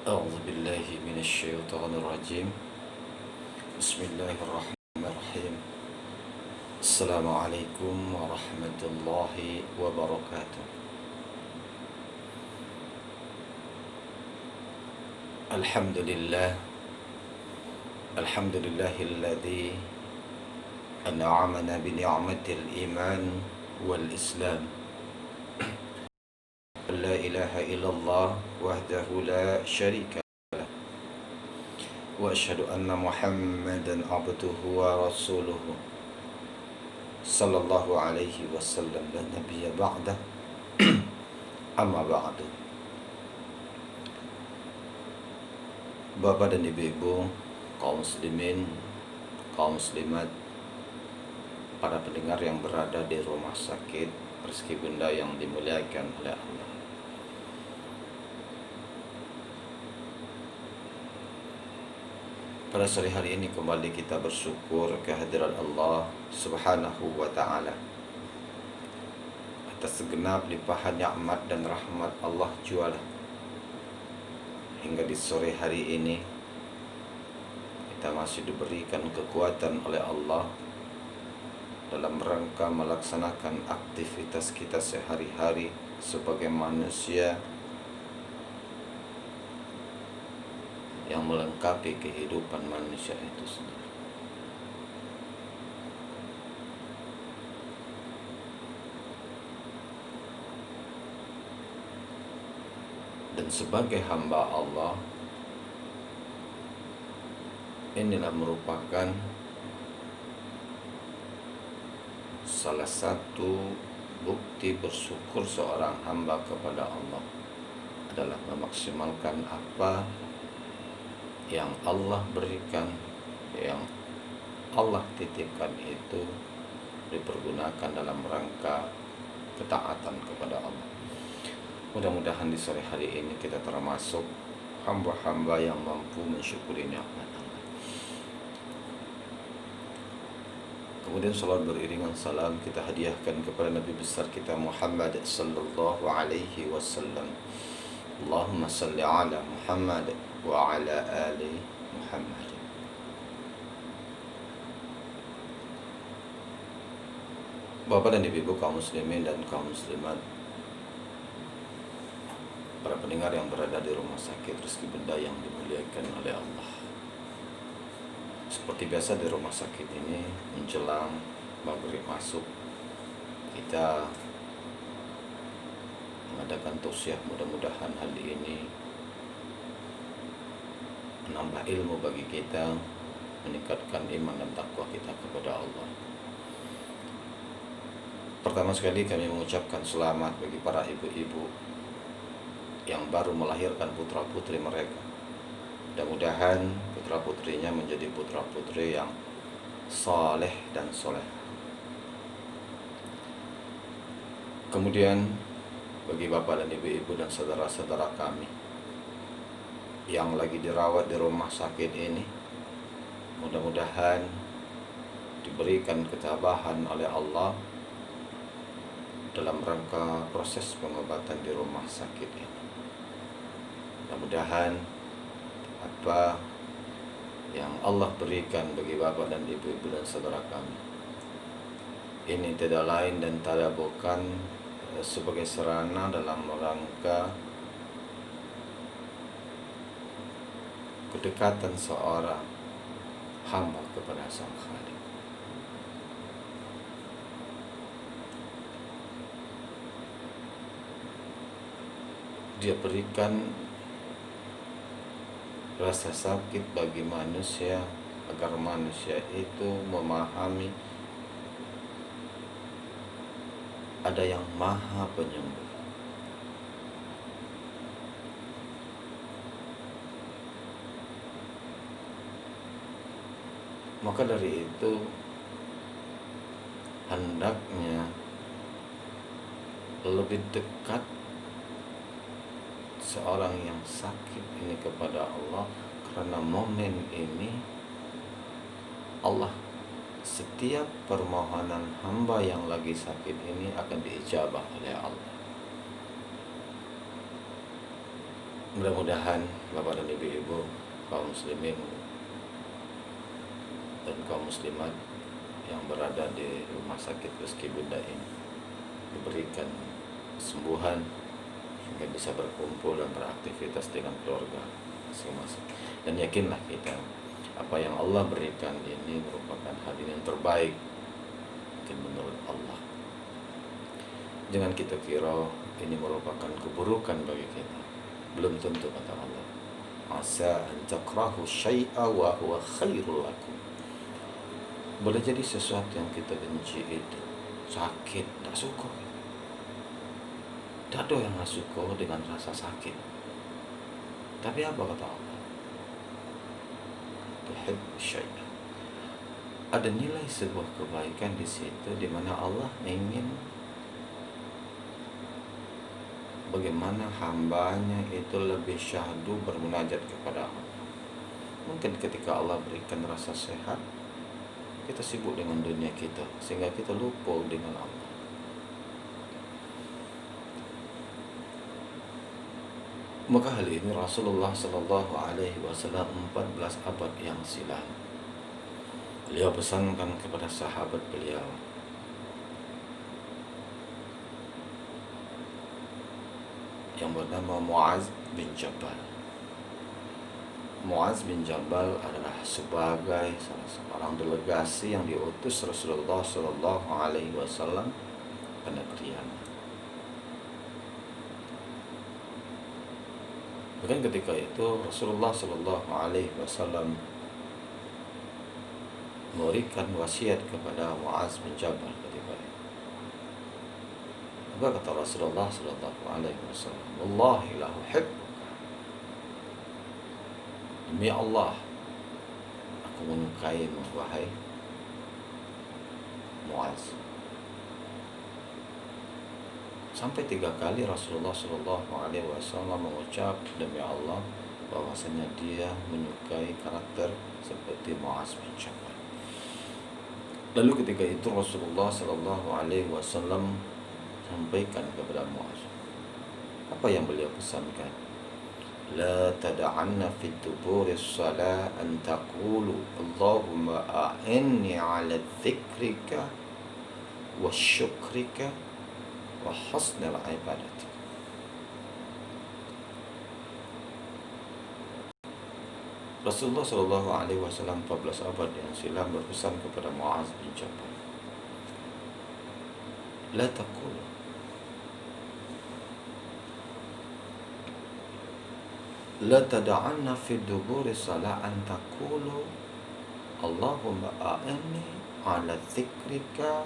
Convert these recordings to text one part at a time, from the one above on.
أعوذ بالله من الشيطان الرجيم. بسم الله الرحمن الرحيم. السلام عليكم ورحمة الله وبركاته. الحمد لله الحمد لله الذي أنعمنا بنعمة الإيمان والإسلام. لا إله إلا الله وحده لا شريك له، وأشهد أن محمدا عبده ورسوله صلى الله عليه وسلم لا نبي بعده. أما بعد. Bapak dan ibu-ibu, kaum muslimin, kaum muslimat, para pendengar yang berada di rumah sakit Rizki Bunda yang dimuliakan oleh Allah. Pada sore hari ini kembali kita bersyukur kehadiran Allah Subhanahu wa ta'ala atas segenap limpahan nikmat dan rahmat Allah jualah. Hingga di sore hari ini kita masih diberikan kekuatan oleh Allah dalam rangka melaksanakan aktivitas kita sehari-hari sebagai manusia yang melengkapi kehidupan manusia itu sendiri. Dan sebagai hamba Allah, inilah merupakan salah satu bukti bersyukur seorang hamba kepada Allah adalah memaksimalkan apa yang Allah berikan, yang Allah titipkan itu dipergunakan dalam rangka ketaatan kepada Allah. Mudah-mudahan di sore hari ini kita termasuk hamba-hamba yang mampu mensyukuri nikmat Allah. Kemudian salat beriringan salam kita hadiahkan kepada Nabi besar kita Muhammad sallallahu alaihi wasallam. Allahumma salli ala Muhammad wa ala ali Muhammad. Bapak dan ibu kaum muslimin dan kaum muslimat, para pendengar yang berada di rumah sakit Rizki Bunda yang dimuliakan oleh Allah. Seperti biasa di rumah sakit ini menjelang maghrib masuk kita mengadakan tausiah. Mudah-mudahan hal ini menambah ilmu bagi kita, meningkatkan iman dan takwa kita kepada Allah. Pertama sekali kami mengucapkan selamat bagi para ibu-ibu yang baru melahirkan putra-putri mereka. Mudah-mudahan putra-putrinya menjadi putra-putri yang saleh dan soleh. Kemudian bagi bapak dan ibu-ibu dan saudara-saudara kami yang lagi dirawat di rumah sakit ini, mudah-mudahan diberikan ketabahan oleh Allah dalam rangka proses pengobatan di rumah sakit ini. Mudah-mudahan apa yang Allah berikan bagi bapak dan ibu-ibu dan saudara kami ini tidak lain dan tidak bukan sebagai sarana dalam rangka kedekatan seorang hamba kepada Sang Khalik. Dia berikan rasa sakit bagi manusia agar manusia itu memahami ada yang maha penyembuh. Maka dari itu hendaknya lebih dekat seorang yang sakit ini kepada Allah, karena momen ini Allah setiap permohonan hamba yang lagi sakit ini akan diijabah oleh Allah. Mudah-mudahan Bapak dan Ibu-ibu, kaum muslimin dan kaum muslimat yang berada di rumah sakit Rizky Bunda ini diberikan kesembuhan sehingga bisa berkumpul dan beraktivitas dengan keluarga masing-masing. Dan yakinlah kita, apa yang Allah berikan ini merupakan hadiah yang terbaik mungkin menurut Allah. Jangan kita kira ini merupakan keburukan bagi kita. Belum tentu, kata Allah. Asa an takrahu syai'a wa huwa khairul lakum. Boleh jadi sesuatu yang kita benci itu sakit, tak suka. Tak ada yang gak suka dengan rasa sakit. Tapi apa kata Allah? Tuhibbu syai'a. Ada nilai sebuah kebaikan di situ, di mana Allah ingin bagaimana hambanya itu lebih syahdu bermunajat kepada Allah. Mungkin ketika Allah berikan rasa sehat, kita sibuk dengan dunia kita sehingga kita lupa dengan Allah. Maka hal ini Rasulullah Shallallahu Alaihi Wasallam 14 abad yang silam beliau pesankan kepada sahabat beliau yang bernama Muaz bin Jabal. Muaz bin Jabal adalah sebagai salah seorang delegasi yang diutus Rasulullah Shallallahu Alaihi Wasallam ke negeri Yaman. Bahkan ketika itu Rasulullah Shallallahu Alaihi Wasallam memberikan wasiat kepada Muaz bin Jabal ketika itu. Apa kata Rasulullah Shallallahu Alaihi Wasallam? Wallahi la uhibbuka. Demi Allah, aku menyukaimu wahai Muaz. Sampai 3 kali Rasulullah Shallallahu Alaihi Wasallam mengucap demi Allah bahwasanya dia menyukai karakter seperti Muaz bin Jabal. Lalu ketika itu Rasulullah Shallallahu Alaihi Wasallam sampaikan kepada Muaz, apa yang beliau pesankan? La tada'anna fi duburis salah an taqulu Allahumma a'inni ala dzikrika wa syukrika wa husnil ibadati. Rasulullah Shallallahu Alaihi Wasallam 14 abad yang silam berpesan kepada Muaz bin Jabal, la taqul, la tada'anna fi duburi salah an taqulu Allahumma a'inni ala dzikrika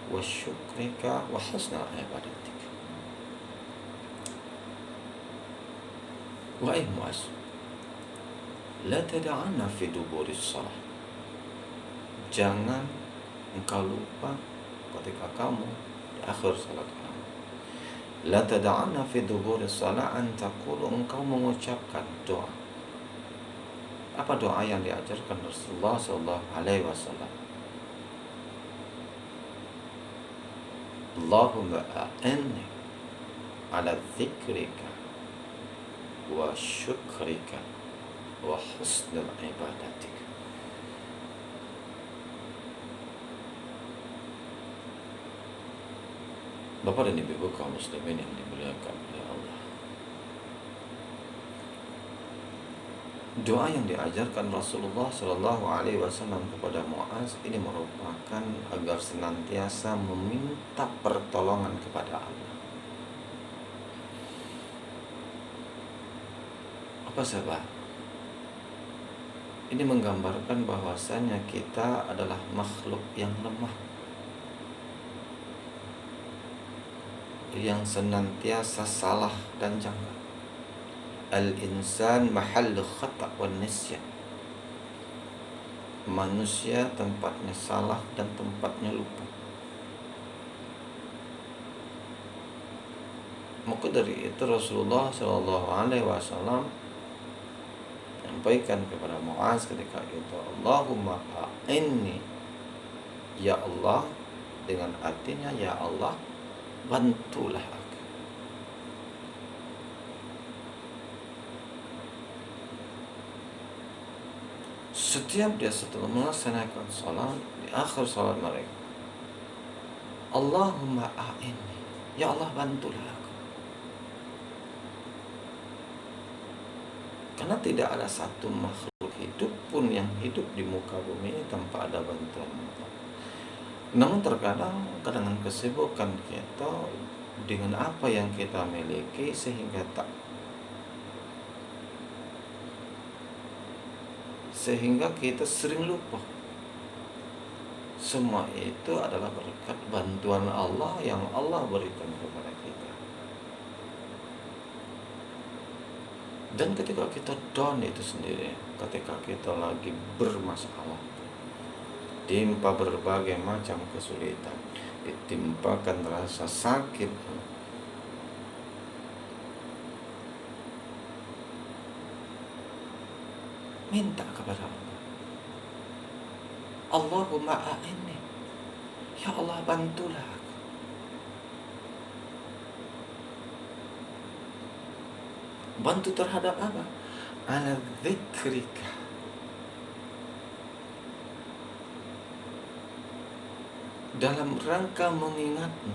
wa syukrika wa husna ibadatik. Wahai Muaz, la tada'anna fi duburi salah, jangan engkau lupa ketika kamu di akhir salat kamu. La tada'anna fi duburi salah an taqulu, engkau mengucapkan doa. Apa doa yang diajarkan Rasulullah sallallahu alaihi wasallam? Allahumma a'inni ala dzikrika wa syukrika wa husnil ibadatik. Bapak dan Ibu kaum muslimin yang dimuliakan oleh Allah, doa yang diajarkan Rasulullah Shallallahu Alaihi Wasallam kepada Muaz ini merupakan agar senantiasa meminta pertolongan kepada Allah. Apa sebab? Ini menggambarkan bahwasanya kita adalah makhluk yang lemah, yang senantiasa salah dan janggal. Al-insan mahallu khata' wan nisyan. Manusia tempatnya salah dan tempatnya lupa. Maka dari itu Rasulullah Shallallahu Alaihi Wasallam menyampaikan kepada Muaz ketika itu, Allahumma a'inni, ya Allah, dengan artinya ya Allah, bantulah aku. Setiap dia setelah melaksanakan sholat, di akhir sholat mereka, Allahumma a'inni, ya Allah bantulah aku. Karena tidak ada satu makhluk hidup pun yang hidup di muka bumi ini tanpa ada bantuan Allah. Namun terkadang dengan kesibukan kita, dengan apa yang kita miliki, sehingga kita sering lupa semua itu adalah berkat bantuan Allah yang Allah berikan kepada kita. Dan ketika kita down itu sendiri, ketika kita lagi bermasalah, timpa berbagai macam kesulitan, ditimpakan rasa sakit, minta kepada Allah, Allahumma a'inni, ya Allah bantulah aku. Bantu terhadap apa? Ala dzikrika, dalam rangka mengingatmu.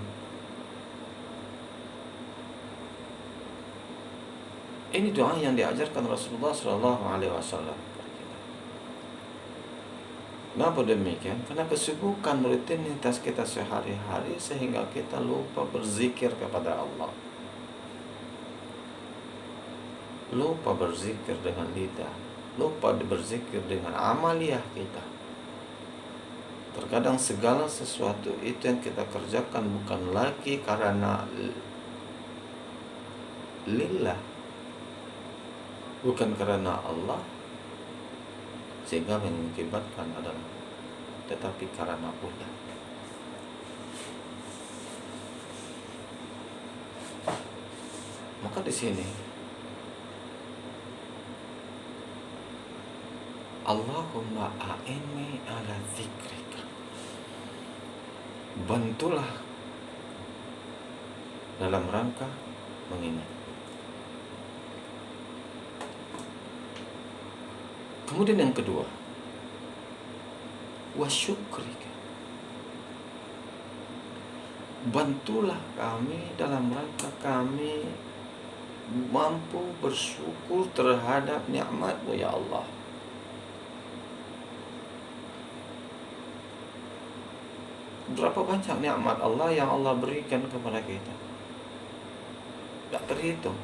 Ini doa yang diajarkan Rasulullah SAW. Kenapa demikian? Karena kesibukan rutinitas kita sehari-hari sehingga kita lupa berzikir kepada Allah. Lupa berzikir dengan lidah, lupa berzikir dengan amaliyah kita. Terkadang segala sesuatu itu yang kita kerjakan bukan lagi karena lillah, bukan karena Allah, sehingga mengakibatkan adalah tetapi karena ulah. Maka di sini Allahumma a'inni ala dzikrika, bantulah dalam rangka mengingat. Kemudian yang kedua, wa syukrika, bantulah kami dalam rangka kami mampu bersyukur terhadap nikmat-Mu ya Allah. Berapa banyak nikmat Allah yang Allah berikan kepada kita, tidak terhitung.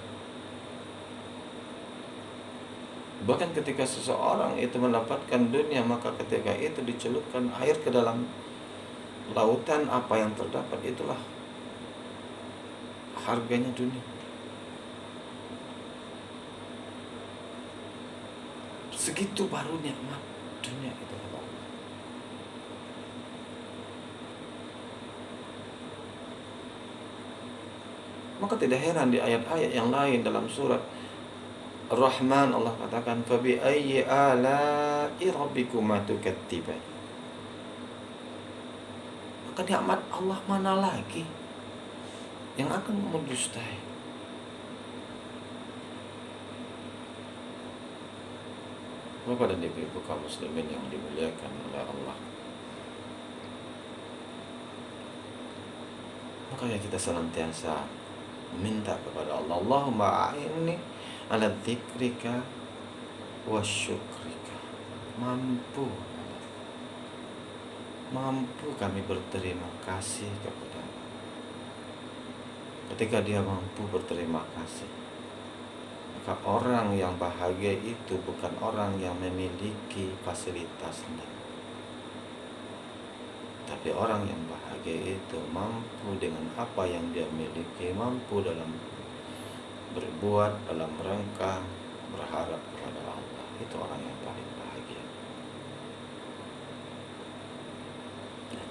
Bahkan ketika seseorang itu mendapatkan dunia, maka ketika itu dicelupkan air ke dalam lautan, apa yang terdapat itulah harganya dunia. Segitu baru nikmat dunia itu. Maka tidak heran di ayat-ayat yang lain dalam surat Ar-Rahman Allah katakan, fabi ayyi ala'i rabbikuma tukadziban. Maka nikmat Allah mana lagi yang akan kamu dustai? Bapak dan Ibu kaum muslimin yang dimuliakan oleh Allah, makanya kita senantiasa minta kepada Allah, Allahumma a'inni ala dzikrika wa syukrika. Mampu kami berterima kasih kepada. Ketika dia mampu berterima kasih, maka orang yang bahagia itu bukan orang yang memiliki fasilitas, tapi orang yang bahagia itu mampu dengan apa yang dia miliki, mampu dalam berbuat dalam rangka berharap kepada Allah. Itu orang yang paling bahagia. Dan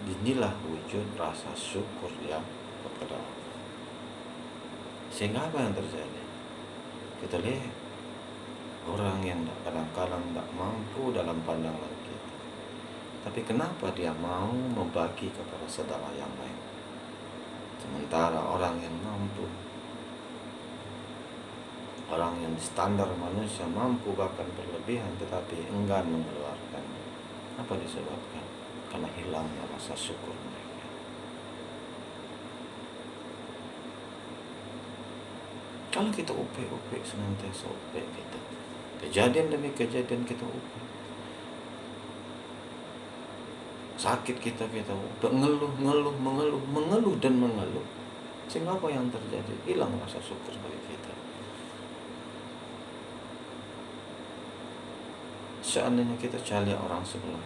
inilah wujud rasa syukur yang kepada Allah. Sehingga apa yang terjadi? Kita lihat orang yang kadang-kadang tidak mampu dalam pandangan kita, tapi kenapa dia mau membagi kepada saudara yang lain? Sementara orang yang mampu, Orang yang standar manusia mampu bahkan berlebihan tetapi enggan mengeluarkan. Apa disebabkan? Karena hilangnya rasa syukur mereka. Kalau kita upik senantiasa upik kita, kejadian demi kejadian kita upik, sakit kita upik, mengeluh dan mengeluh, sehingga apa yang terjadi? Hilang rasa syukur bagi kita. Seandainya kita cari orang sebelah,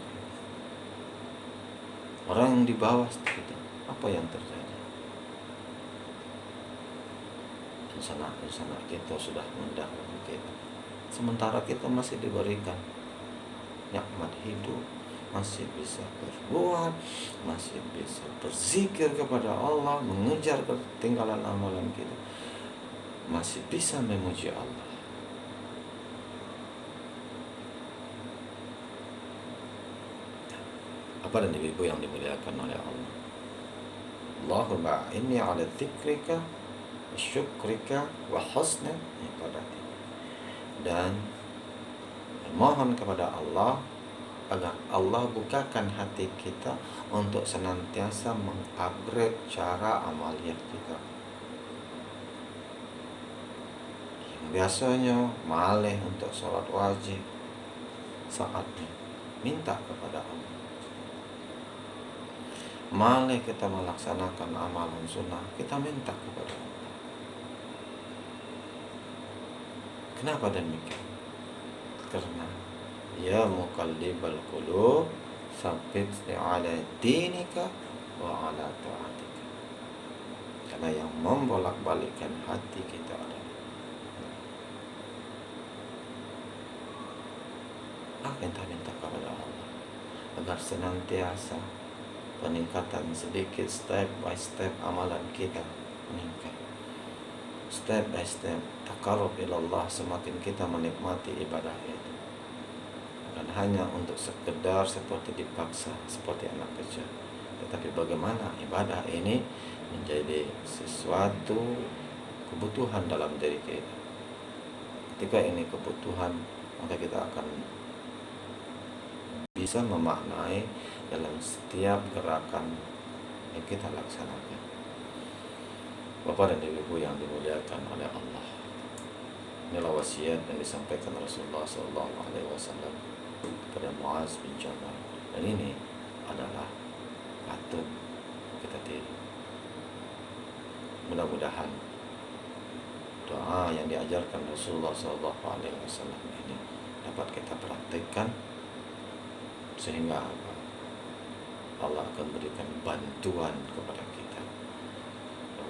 orang yang di bawah kita, apa yang terjadi? Sana kita sudah mendahului kita, sementara kita masih diberikan nikmat hidup, masih bisa berbuat, masih bisa berzikir kepada Allah, mengejar ketinggalan amalan kita, masih bisa memuji Allah. Apa dan ibu yang dimuliakan oleh Allah? Allahumma inni ala dzikrika syukrika wa husna ibadati. Dan mohon kepada Allah agar Allah bukakan hati kita untuk senantiasa mengupgrade cara amaliyah kita. Yang biasanya maleh untuk sholat wajib, saatnya minta kepada Allah. Maleh kita melaksanakan amalan sunnah, kita minta kepada Allah. Kenapa demikian? Karena ya muqallibal qulub tsabbitni ala dinika wa ala ta'atika. Karena yang membolak-balikkan hati kita adalah kita minta kepada Allah agar senantiasa peningkatan sedikit, step by step amalan kita meningkat, step by step taqarrub ilallah, semakin kita menikmati ibadah itu, bukan hanya untuk sekedar seperti dipaksa seperti anak kecil, tetapi bagaimana ibadah ini menjadi sesuatu kebutuhan dalam diri kita. Ketika ini kebutuhan, maka kita akan bisa memaknai dalam setiap gerakan yang kita laksanakan. Bapak dan Ibu yang dimuliakan oleh Allah, inilah wasiat yang disampaikan Rasulullah SAW kepada Muaz bin Jabal, dan ini adalah patut kita tiru. Mudah-mudahan doa yang diajarkan Rasulullah SAW ini dapat kita praktikkan, sehingga Allah akan berikan bantuan kepada kita,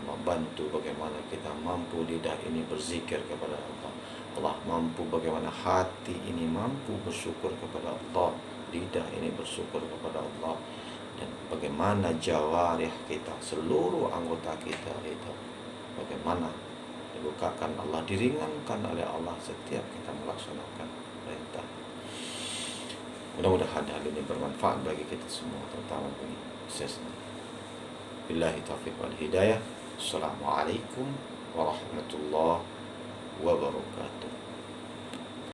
membantu bagaimana kita mampu lidah ini berzikir kepada Allah. Allah mampu bagaimana hati ini mampu bersyukur kepada Allah, lidah ini bersyukur kepada Allah, dan bagaimana jawarih kita, seluruh anggota kita itu bagaimana dibukakan Allah, diringankan oleh Allah setiap kita melaksanakan perintah. Mudah-mudahan hal ini bermanfaat bagi kita semua, terutama bagi khususnya. Billahi taufiq wal hidayah. Assalamualaikum warahmatullahi wabarakatuh.